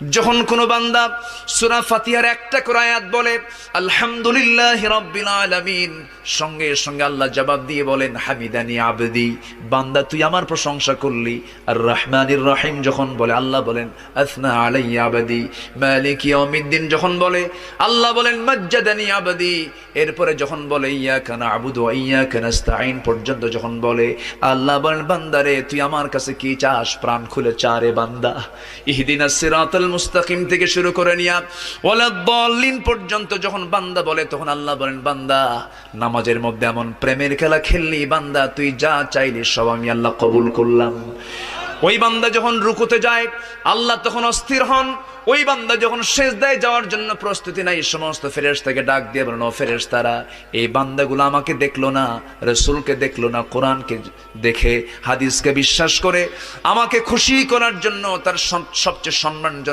যখন কোনো বান্দা সূরা ফাতিহার একটা করে আয়াত বলে আলহামদুলিল্লাহি রাব্বিল আলামিন, সঙ্গে সঙ্গে আল্লাহ জবাব দিয়ে বলেন হামিদানি আবদি, বান্দা তুই আমার প্রশংসা করলি। আর রহমানির রহিম যখন বলে আল্লাহ বলেন আসনা আলাইয়া আবদি। মালিক ইয়াউমিদ্দিন যখন বলে আল্লাহ বলেন মাজ্জাদানি আবদি। এরপরে যখন বলে ইয়াকা না'বুদু ওয়া ইয়াকা নাস্তাঈন পর্যন্ত যখন বলে আল্লাহ বলেন বান্দারে তুই আমার কাছে কি চাস, প্রাণ খুলে চারে বান্দা। ইহদিনাস সিরাতাল মুস্তাকিম থেকে শুরু করে নিয়া ওয়ালাদ-দাল্লিন পর্যন্ত যখন বান্দা বলে তখন আল্লাহ বলেন বান্দা নামাজের মধ্যে এমন প্রেমের খেলা খেললি বান্দা, তুই যা চাইলি সব আমি আল্লাহ কবুল করলাম। ওই বান্দা যখন রুকুতে যায় আল্লাহ তখন অস্থির হন। ওই বান্দা যখন সিজদায় যাওয়ার জন্য প্রস্তুতি নাই, সমস্ত ফেরেশতাকে ডাক দিয়ে বলেন ও ফেরেশতারা, এই বান্দাগুলো আমাকে দেখলো না, রাসূলকে দেখলো না, কোরআনকে দেখে হাদিসকে বিশ্বাস করে আমাকে খুশি করার জন্য তার সবচেয়ে সম্মানজনক